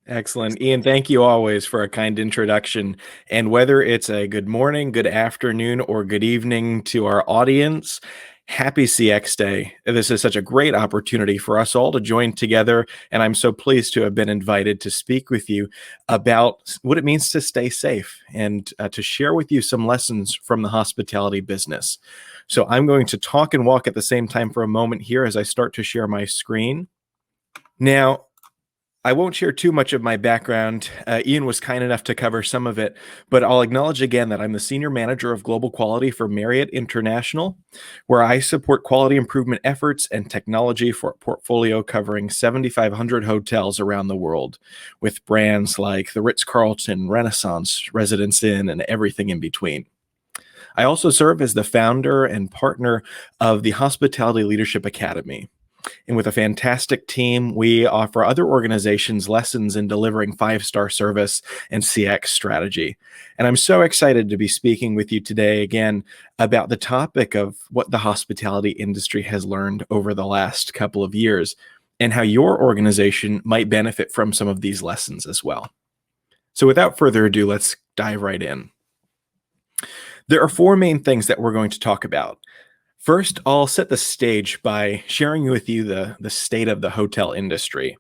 Excellent. Ian, thank you always for a kind introduction. And whether it's a good morning, good afternoon, or good evening to our audience, happy CX Day. This is such a great opportunity for us all to join together. And I'm so pleased to have been invited to speak with you about what it means to stay safe and to share with you some lessons from the hospitality business. So I'm going to talk and walk at the same time for a moment here as I start to share my screen. Now, I won't share too much of my background. Ian was kind enough to cover some of it, but I'll acknowledge again that I'm the Senior Manager of Global Quality for Marriott International, where I support quality improvement efforts and technology for a portfolio covering 7,500 hotels around the world, with brands like the Ritz-Carlton, Renaissance, Residence Inn, and everything in between. I also serve as the founder and partner of the Hospitality Leadership Academy. And with a fantastic team, we offer other organizations lessons in delivering five-star service and CX strategy. And I'm so excited to be speaking with you today again about the topic of what the hospitality industry has learned over the last couple of years and how your organization might benefit from some of these lessons as well. So without further ado, let's dive right in. There are four main things that we're going to talk about. First, I'll set the stage by sharing with you the state of the hotel industry.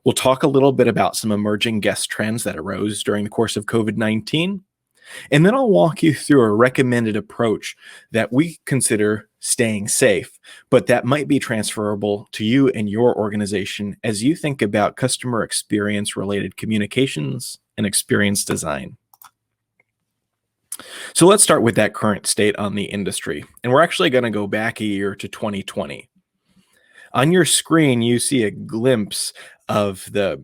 We'll talk a little bit about some emerging guest trends that arose during the course of COVID-19, and then I'll walk you through a recommended approach that we consider staying safe, but that might be transferable to you and your organization as you think about customer experience related communications and experience design. So let's start with that current state on the industry. And we're actually going to go back a year to 2020. On your screen, you see a glimpse of the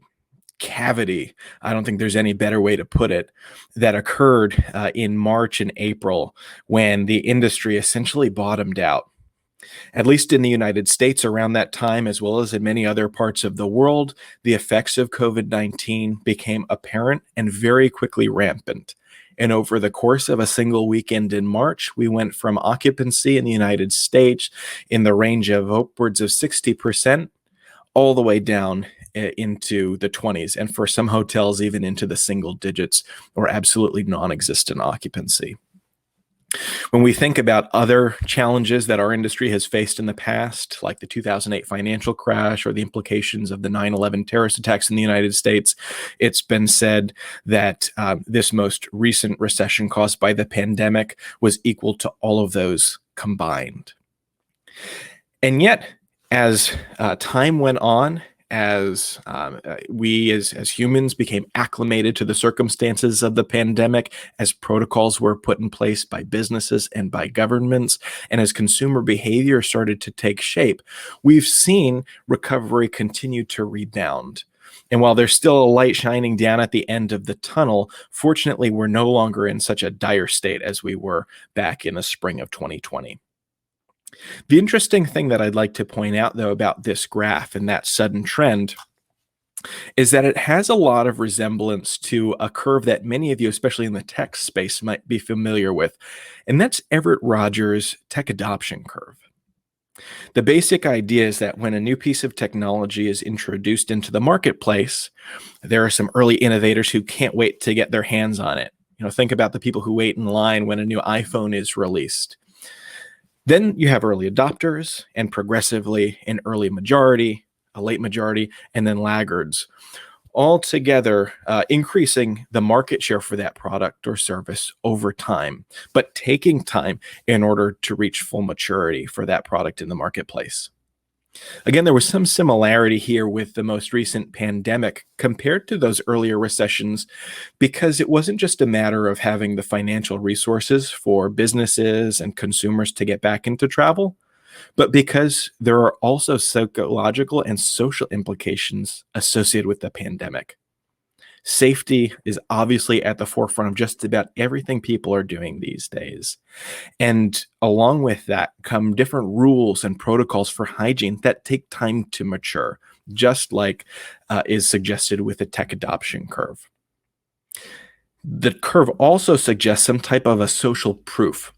cavity. I don't think there's any better way to put it, that occurred in March and April when the industry essentially bottomed out. At least in the United States around that time, as well as in many other parts of the world, the effects of COVID-19 became apparent and very quickly rampant. And over the course of a single weekend in March, we went from occupancy in the United States in the range of upwards of 60% all the way down into the 20s, and for some hotels, even into the single digits or absolutely non-existent occupancy. When we think about other challenges that our industry has faced in the past, like the 2008 financial crash or the implications of the 9/11 terrorist attacks in the United States, it's been said that this most recent recession caused by the pandemic was equal to all of those combined. And yet, as time went on, as we as humans became acclimated to the circumstances of the pandemic, as protocols were put in place by businesses and by governments, and as consumer behavior started to take shape, we've seen recovery continue to rebound. And while there's still a light shining down at the end of the tunnel, fortunately, we're no longer in such a dire state as we were back in the spring of 2020. The interesting thing that I'd like to point out, though, about this graph and that sudden trend is that it has a lot of resemblance to a curve that many of you, especially in the tech space, might be familiar with, and that's Everett Rogers' tech adoption curve. The basic idea is that when a new piece of technology is introduced into the marketplace, there are some early innovators who can't wait to get their hands on it. Think about the people who wait in line when a new iPhone is released. Then you have early adopters, and progressively an early majority, a late majority, and then laggards, all together increasing the market share for that product or service over time, but taking time in order to reach full maturity for that product in the marketplace. Again, there was some similarity here with the most recent pandemic compared to those earlier recessions, because it wasn't just a matter of having the financial resources for businesses and consumers to get back into travel, but because there are also psychological and social implications associated with the pandemic. Safety is obviously at the forefront of just about everything people are doing these days. And along with that come different rules and protocols for hygiene that take time to mature, just like is suggested with the tech adoption curve. The curve also suggests some type of a social proof.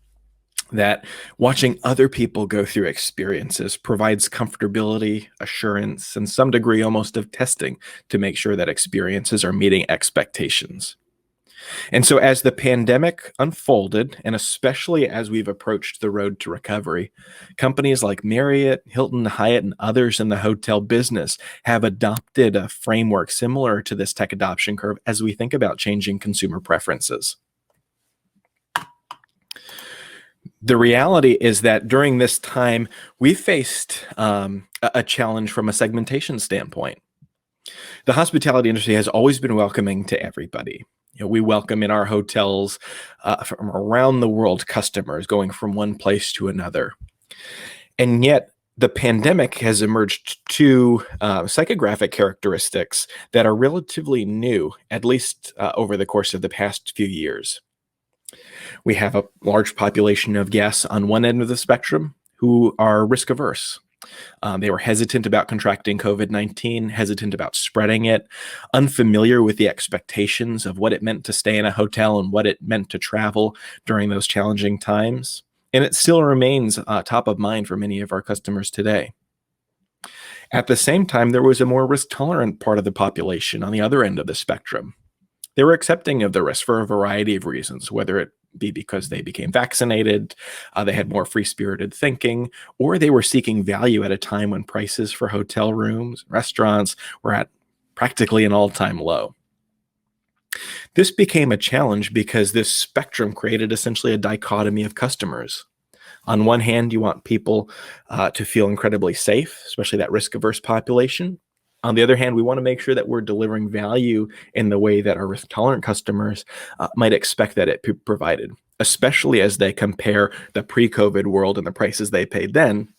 that watching other people go through experiences provides comfortability, assurance, and some degree almost of testing to make sure that experiences are meeting expectations. And so, as the pandemic unfolded, and especially as we've approached the road to recovery, companies like Marriott, Hilton, Hyatt, and others in the hotel business have adopted a framework similar to this tech adoption curve as we think about changing consumer preferences. The reality is that during this time, we faced a challenge from a segmentation standpoint. The hospitality industry has always been welcoming to everybody. We welcome in our hotels from around the world customers going from one place to another. And yet, the pandemic has emerged two psychographic characteristics that are relatively new, at least over the course of the past few years. We have a large population of guests on one end of the spectrum who are risk averse. They were hesitant about contracting COVID-19, hesitant about spreading it, unfamiliar with the expectations of what it meant to stay in a hotel and what it meant to travel during those challenging times. And it still remains top of mind for many of our customers today. At the same time, there was a more risk-tolerant part of the population on the other end of the spectrum. They were accepting of the risk for a variety of reasons, whether it be because they became vaccinated, they had more free-spirited thinking, or they were seeking value at a time when prices for hotel rooms, restaurants were at practically an all-time low. This became a challenge because this spectrum created essentially a dichotomy of customers. On one hand, you want people to feel incredibly safe, especially that risk-averse population. On the other hand, we want to make sure that we're delivering value in the way that our risk-tolerant customers might expect that it be provided, especially as they compare the pre-COVID world and the prices they paid then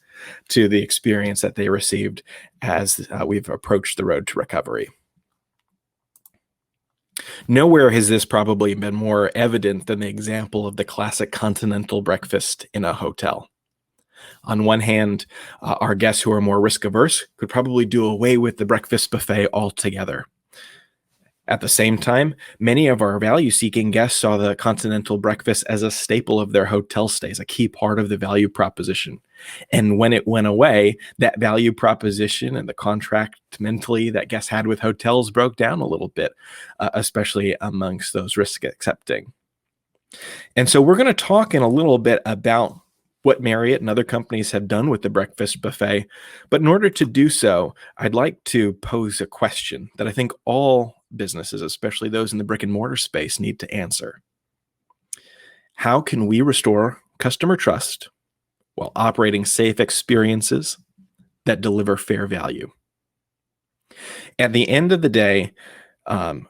to the experience that they received as we've approached the road to recovery. Nowhere has this probably been more evident than the example of the classic continental breakfast in a hotel. On one hand, our guests who are more risk averse could probably do away with the breakfast buffet altogether. At the same time, many of our value-seeking guests saw the continental breakfast as a staple of their hotel stays, a key part of the value proposition. And when it went away, that value proposition and the contract mentally that guests had with hotels broke down a little bit, especially amongst those risk accepting. And so we're going to talk in a little bit about what Marriott and other companies have done with the breakfast buffet. But in order to do so, I'd like to pose a question that I think all businesses, especially those in the brick and mortar space, need to answer. How can we restore customer trust while operating safe experiences that deliver fair value? At the end of the day,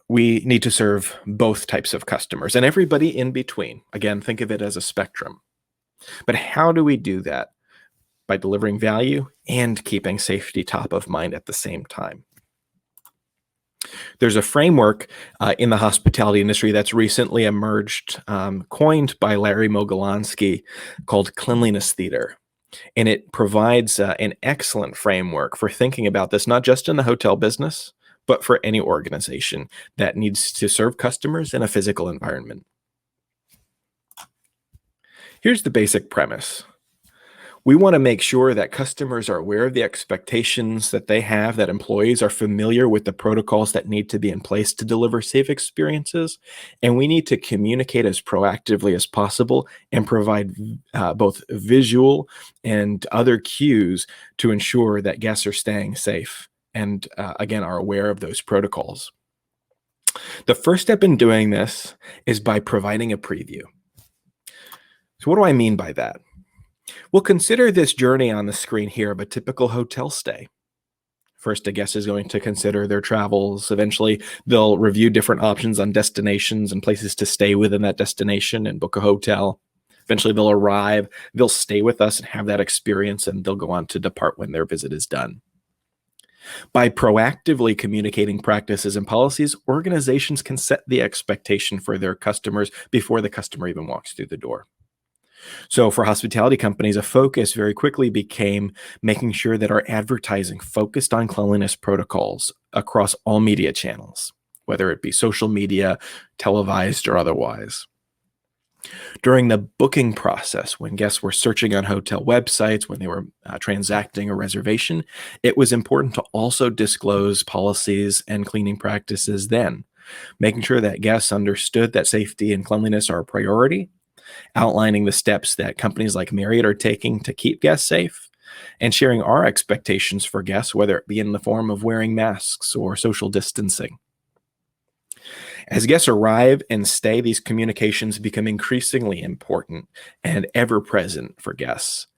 we need to serve both types of customers and everybody in between. Again, think of it as a spectrum. But how do we do that? By delivering value and keeping safety top of mind at the same time. There's a framework in the hospitality industry that's recently emerged, coined by Larry Mogolansky, called Cleanliness Theater. And it provides an excellent framework for thinking about this, not just in the hotel business, but for any organization that needs to serve customers in a physical environment. Here's the basic premise. We want to make sure that customers are aware of the expectations that they have, that employees are familiar with the protocols that need to be in place to deliver safe experiences, and we need to communicate as proactively as possible and provide both visual and other cues to ensure that guests are staying safe and, again, are aware of those protocols. The first step in doing this is by providing a preview. So what do I mean by that? Well, consider this journey on the screen here of a typical hotel stay. First, a guest is going to consider their travels. Eventually, they'll review different options on destinations and places to stay within that destination and book a hotel. Eventually, they'll arrive, they'll stay with us and have that experience, and they'll go on to depart when their visit is done. By proactively communicating practices and policies, organizations can set the expectation for their customers before the customer even walks through the door. So for hospitality companies, a focus very quickly became making sure that our advertising focused on cleanliness protocols across all media channels, whether it be social media, televised, or otherwise. During the booking process, when guests were searching on hotel websites, when they were transacting a reservation, it was important to also disclose policies and cleaning practices then, making sure that guests understood that safety and cleanliness are a priority, outlining the steps that companies like Marriott are taking to keep guests safe, and sharing our expectations for guests, whether it be in the form of wearing masks or social distancing. As guests arrive and stay, these communications become increasingly important and ever present for guests.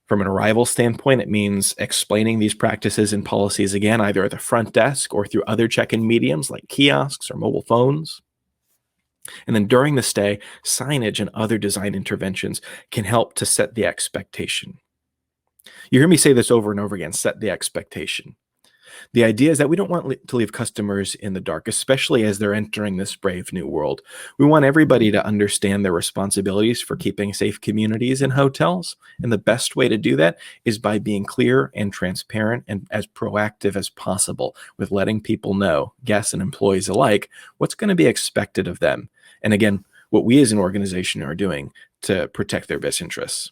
From an arrival standpoint, it means explaining these practices and policies again, either at the front desk or through other check-in mediums like kiosks or mobile phones. And then during the stay, signage and other design interventions can help to set the expectation. You hear me say this over and over again, set the expectation. The idea is that we don't want to leave customers in the dark, especially as they're entering this brave new world. We want everybody to understand their responsibilities for keeping safe communities in hotels. And the best way to do that is by being clear and transparent and as proactive as possible with letting people know, guests and employees alike, what's going to be expected of them. And again, what we as an organization are doing to protect their best interests.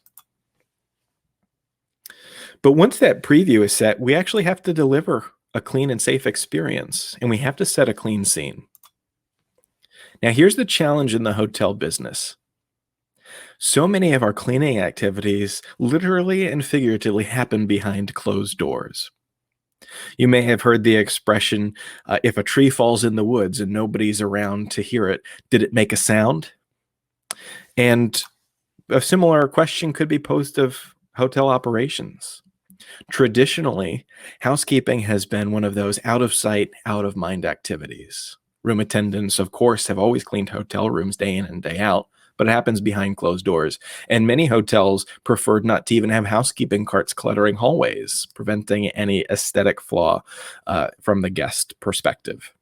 But once that preview is set, we actually have to deliver a clean and safe experience, and we have to set a clean scene. Now, here's the challenge in the hotel business. So many of our cleaning activities literally and figuratively happen behind closed doors. You may have heard the expression, if a tree falls in the woods and nobody's around to hear it, did it make a sound? And a similar question could be posed of hotel operations. Traditionally, housekeeping has been one of those out of sight, out of mind activities. Room attendants, of course, have always cleaned hotel rooms day in and day out, but it happens behind closed doors. And many hotels preferred not to even have housekeeping carts cluttering hallways, preventing any aesthetic flaw from the guest perspective.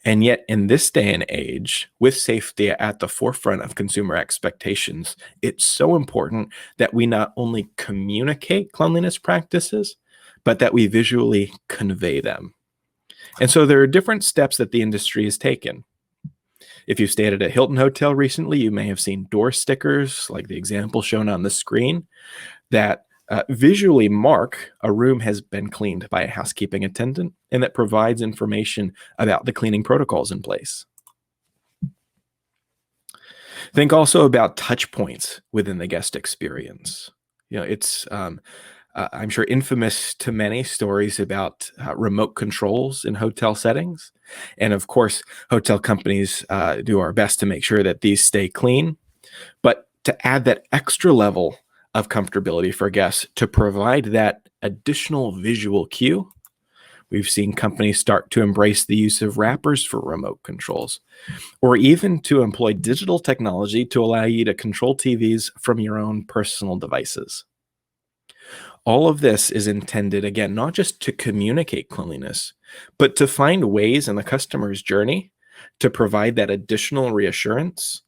And yet, in this day and age, with safety at the forefront of consumer expectations, it's so important that we not only communicate cleanliness practices, but that we visually convey them. And so there are different steps that the industry has taken. If you've stayed at a Hilton hotel recently, you may have seen door stickers, like the example shown on the screen, that visually mark a room has been cleaned by a housekeeping attendant, and that provides information about the cleaning protocols in place. Think also about touch points within the guest experience. It's I'm sure infamous to many stories about remote controls in hotel settings. And of course, hotel companies do our best to make sure that these stay clean. But to add that extra level of comfortability for guests, to provide that additional visual cue, we've seen companies start to embrace the use of wrappers for remote controls, or even to employ digital technology to allow you to control TVs from your own personal devices. All of this is intended, again, not just to communicate cleanliness, but to find ways in the customer's journey to provide that additional reassurance,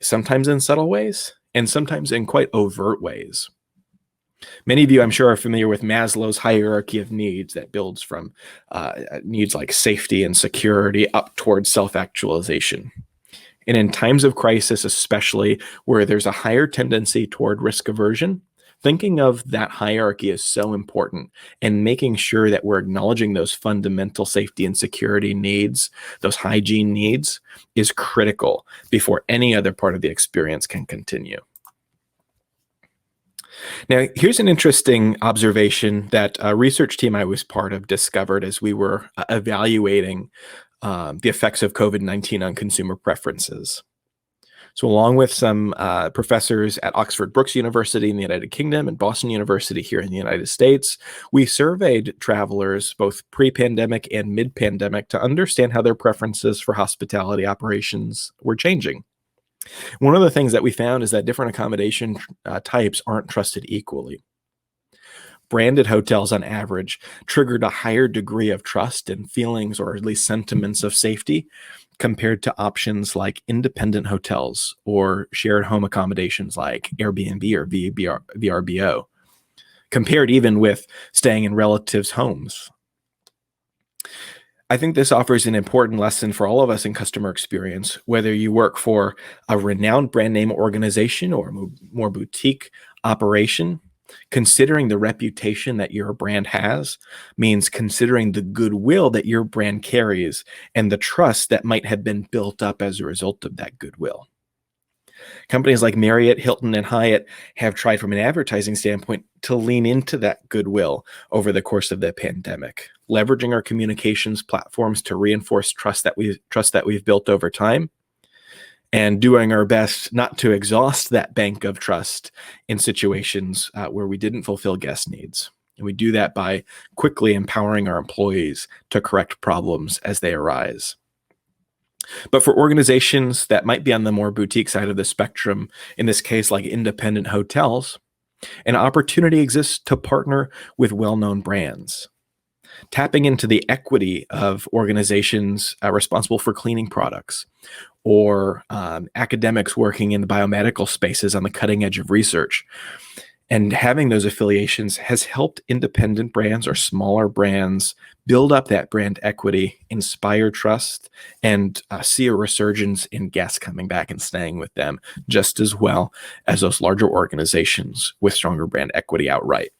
sometimes in subtle ways, and sometimes in quite overt ways. Many of you, I'm sure, are familiar with Maslow's hierarchy of needs that builds from needs like safety and security up towards self-actualization. And in times of crisis, especially where there's a higher tendency toward risk aversion, thinking of that hierarchy is so important, and making sure that we're acknowledging those fundamental safety and security needs, those hygiene needs, is critical before any other part of the experience can continue. Now, here's an interesting observation that a research team I was part of discovered as we were evaluating the effects of COVID-19 on consumer preferences. So along with some professors at Oxford Brookes University in the United Kingdom and Boston University here in the United States, we surveyed travelers both pre-pandemic and mid-pandemic to understand how their preferences for hospitality operations were changing. One of the things that we found is that different accommodation types aren't trusted equally. Branded hotels on average triggered a higher degree of trust and feelings, or at least sentiments of safety, compared to options like independent hotels or shared home accommodations like Airbnb or VRBO, compared even with staying in relatives' homes. I think this offers an important lesson for all of us in customer experience, whether you work for a renowned brand name organization or a more boutique operation. Considering the reputation that your brand has means considering the goodwill that your brand carries and the trust that might have been built up as a result of that goodwill. Companies like Marriott, Hilton, and Hyatt have tried from an advertising standpoint to lean into that goodwill over the course of the pandemic, leveraging our communications platforms to reinforce trust that we've built over time, and doing our best not to exhaust that bank of trust in situations where we didn't fulfill guest needs. And we do that by quickly empowering our employees to correct problems as they arise. But for organizations that might be on the more boutique side of the spectrum, in this case, like independent hotels, an opportunity exists to partner with well-known brands. Tapping into the equity of organizations responsible for cleaning products or academics working in the biomedical spaces on the cutting edge of research. And having those affiliations has helped independent brands or smaller brands build up that brand equity, inspire trust, and see a resurgence in guests coming back and staying with them just as well as those larger organizations with stronger brand equity outright.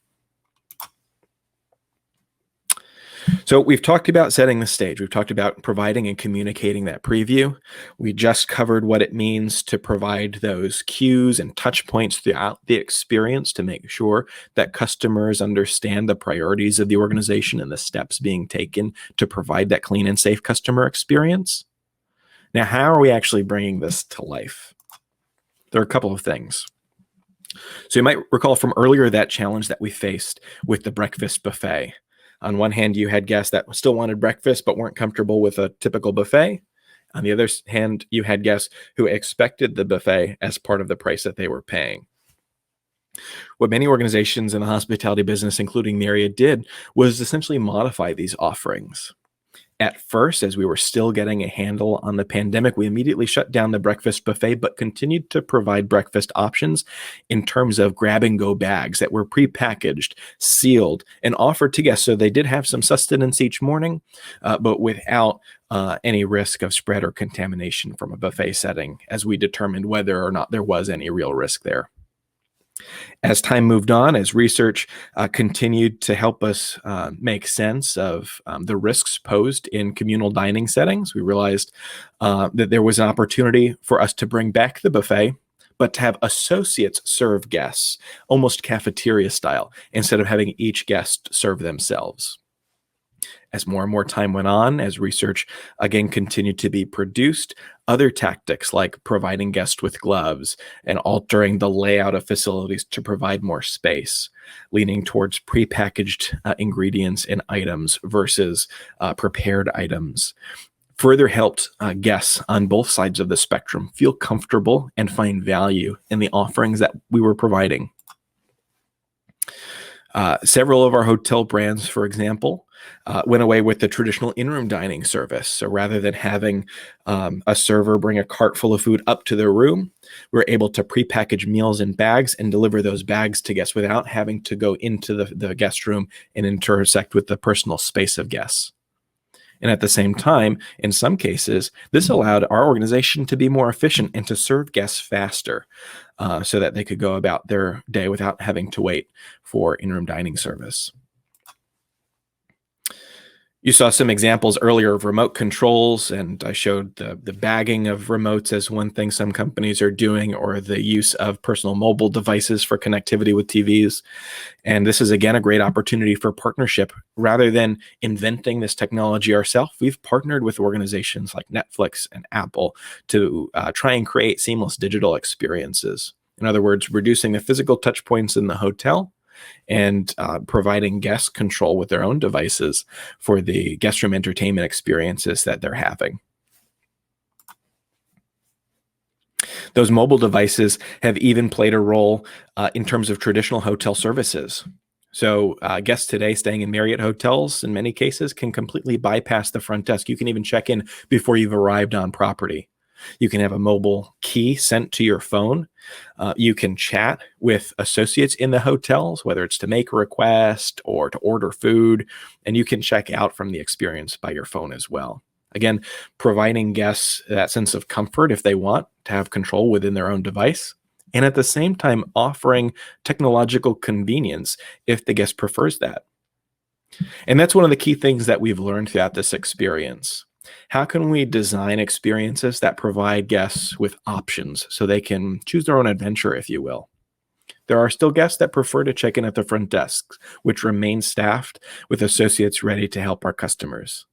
So we've talked about setting the stage. We've talked about providing and communicating that preview. We just covered what it means to provide those cues and touch points throughout the experience to make sure that customers understand the priorities of the organization and the steps being taken to provide that clean and safe customer experience. Now, how are we actually bringing this to life? There are a couple of things. So you might recall from earlier that challenge that we faced with the breakfast buffet. On one hand, you had guests that still wanted breakfast but weren't comfortable with a typical buffet. On the other hand, you had guests who expected the buffet as part of the price that they were paying. What many organizations in the hospitality business, including Marriott, did was essentially modify these offerings. At first, as we were still getting a handle on the pandemic, we immediately shut down the breakfast buffet, but continued to provide breakfast options in terms of grab-and-go bags that were prepackaged, sealed, and offered to guests. So they did have some sustenance each morning, but without any risk of spread or contamination from a buffet setting, as we determined whether or not there was any real risk there. As time moved on, as research continued to help us make sense of the risks posed in communal dining settings, we realized that there was an opportunity for us to bring back the buffet, but to have associates serve guests, almost cafeteria style, instead of having each guest serve themselves. As more and more time went on, as research again continued to be produced, other tactics like providing guests with gloves and altering the layout of facilities to provide more space, leaning towards prepackaged ingredients and items versus prepared items, further helped guests on both sides of the spectrum feel comfortable and find value in the offerings that we were providing. Several of our hotel brands, for example, went away with the traditional in-room dining service. So rather than having a server bring a cart full of food up to their room, we're able to prepackage meals in bags and deliver those bags to guests without having to go into the guest room and intersect with the personal space of guests. And at the same time, in some cases, this allowed our organization to be more efficient and to serve guests faster so that they could go about their day without having to wait for in-room dining service. You saw some examples earlier of remote controls, and I showed the bagging of remotes as one thing some companies are doing, or the use of personal mobile devices for connectivity with TVs. And this is, again, a great opportunity for partnership. Rather than inventing this technology ourselves, we've partnered with organizations like Netflix and Apple to try and create seamless digital experiences. In other words, reducing the physical touch points in the hotel and providing guest control with their own devices for the guest room entertainment experiences that they're having. Those mobile devices have even played a role in terms of traditional hotel services. So guests today staying in Marriott hotels, in many cases, can completely bypass the front desk. You can even check in before you've arrived on property. You can have a mobile key sent to your phone. You can chat with associates in the hotels, whether it's to make a request or to order food, and you can check out from the experience by your phone as well. Again, providing guests that sense of comfort if they want to have control within their own device, and at the same time offering technological convenience if the guest prefers that. And that's one of the key things that we've learned throughout this experience. How can we design experiences that provide guests with options so they can choose their own adventure, if you will? There are still guests that prefer to check in at the front desks, which remain staffed with associates ready to help our customers.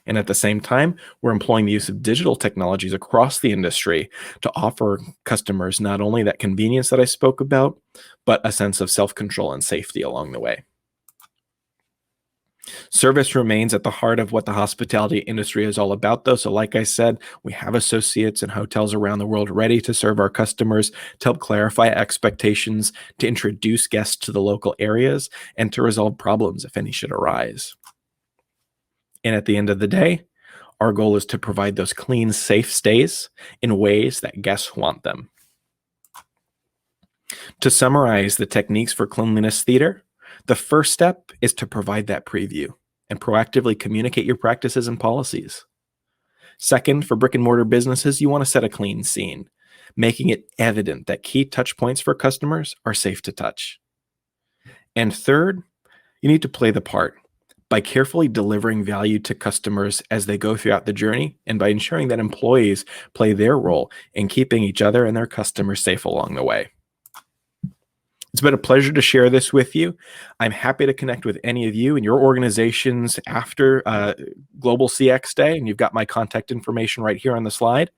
And at the same time, we're employing the use of digital technologies across the industry to offer customers not only that convenience that I spoke about, but a sense of self-control and safety along the way. Service remains at the heart of what the hospitality industry is all about, though. So, like I said, we have associates and hotels around the world ready to serve our customers, to help clarify expectations, to introduce guests to the local areas, and to resolve problems if any should arise. And at the end of the day, our goal is to provide those clean, safe stays in ways that guests want them. To summarize the techniques for cleanliness theater, the first step is to provide that preview and proactively communicate your practices and policies. Second, for brick and mortar businesses, you want to set a clean scene, making it evident that key touch points for customers are safe to touch. And third, you need to play the part by carefully delivering value to customers as they go throughout the journey, and by ensuring that employees play their role in keeping each other and their customers safe along the way. It's been a pleasure to share this with you. I'm happy to connect with any of you and your organizations after Global CX Day, and you've got my contact information right here on the slide.